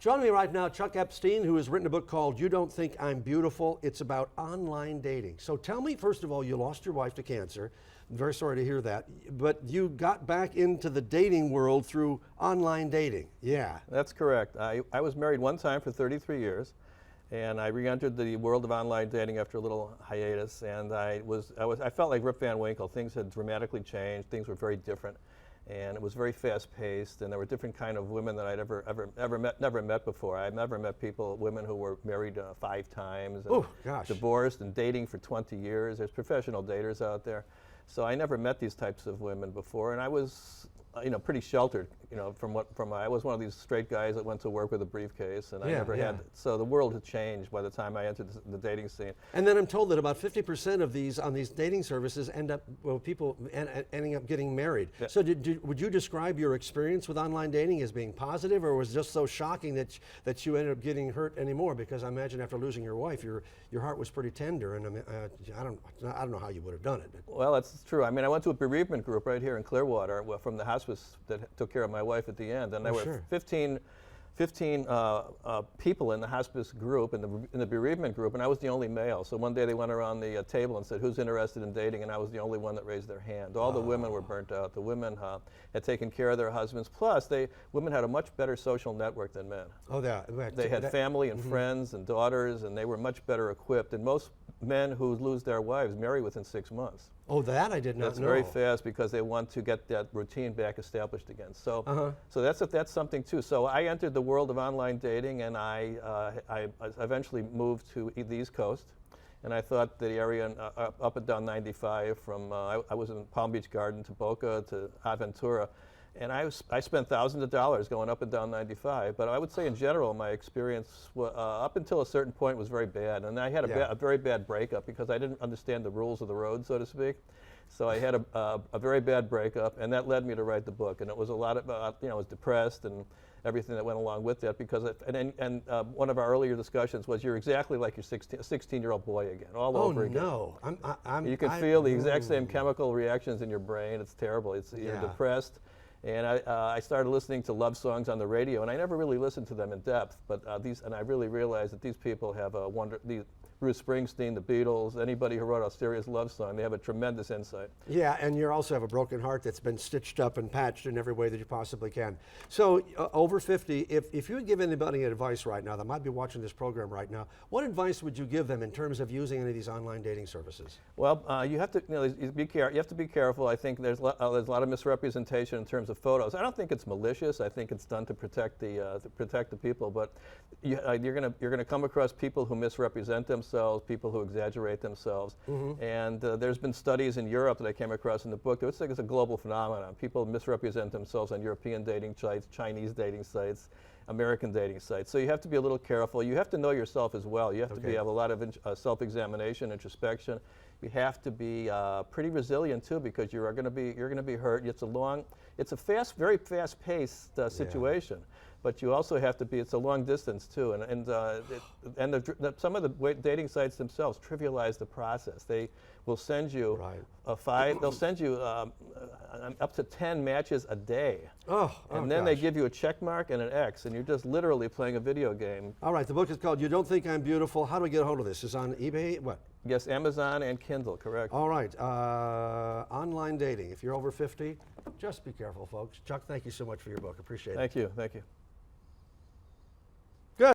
Joining me right now, Chuck Epstein, who has written a book called You Don't Think I'm Beautiful. It's about online dating. So tell me, first of all, you lost your wife to cancer. I'm very sorry to hear that. But you got back into the dating world through online dating. Yeah. That's correct. I was married one time for 33 years, and I re-entered the world of online dating after a little hiatus, and I felt like Rip Van Winkle. Things had dramatically changed. Things were very different. And it was very fast-paced, and there were different kind of women that I'd never met before. I'd never met women who were married 5 times, and divorced, and dating for 20 years. There's professional daters out there, so I never met these types of women before, and I was, pretty sheltered. I was one of these straight guys that went to work with a briefcase, and I never had. So the world had changed by the time I entered the dating scene. And then I'm told that about 50% of these on these dating services people ending up getting married. Yeah. So would you describe your experience with online dating as being positive, or was it just so shocking that you ended up getting hurt anymore? Because I imagine after losing your wife, your heart was pretty tender, and I don't know how you would have done it. Well, that's true. I mean, I went to a bereavement group right here in Clearwater from the hospice that took care of my wife at the end, and there were 15 people in the hospice group, in the bereavement group, and I was the only male. So one day they went around the table and said, who's interested in dating? And I was the only one that raised their hand. All the women were burnt out. The women had taken care of their husbands. Plus, women had a much better social network than men. Oh, yeah. They had family and friends and daughters, and they were much better equipped. And most men who lose their wives marry within 6 months. Oh, that I did not know. That's very fast because they want to get that routine back established again. So, so that's something too. So I entered the world of online dating, and I eventually moved to the East Coast, and I thought the area up and down 95 from I was in Palm Beach Garden to Boca to Aventura, and I spent thousands of dollars going up and down 95. But I would say in general, my experience up until a certain point was very bad, and I had a very bad breakup because I didn't understand the rules of the road, so to speak. So I had a very bad breakup, and that led me to write the book. And it was a lot of, I was depressed and everything that went along with that, because one of our earlier discussions was you're exactly like your 16-year-old boy again, all over again. Oh no! You can feel the exact same chemical reactions in your brain. It's terrible. You're depressed. And I started listening to love songs on the radio, and I never really listened to them in depth. But and I really realized that these people have Bruce Springsteen, the Beatles, anybody who wrote a serious love song, they have a tremendous insight. Yeah, and you also have a broken heart that's been stitched up and patched in every way that you possibly can. So over 50, if you would give anybody advice right now that might be watching this program right now, what advice would you give them in terms of using any of these online dating services? Well, you have to you have to be careful. I think there's a lot of misrepresentation in terms of photos. I don't think it's malicious. I think it's done to protect the people. But you're gonna come across people who misrepresent themselves, people who exaggerate themselves. And there's been studies in Europe that I came across in the book. It's like it's a global phenomenon. People misrepresent themselves on European dating sites, Chinese dating sites, American dating sites. So you have to be a little careful. You have to know yourself as well. You have to have a lot of self-examination, introspection. You have to be pretty resilient too, because you're going to be hurt. It's a very fast-paced situation. But you also have to be, it's a long distance too, and some of the dating sites themselves trivialize the process. They will send you they'll send you up to 10 matches a day. And then they give you a check mark and an X, and you're just literally playing a video game. All right, the book is called You Don't Think I'm Beautiful. How do we get a hold of this? Is it on eBay? What? Yes, Amazon and Kindle, correct. All right, online dating. If you're over 50, just be careful, folks. Chuck, thank you so much for your book. Appreciate it. Thank you, thank you.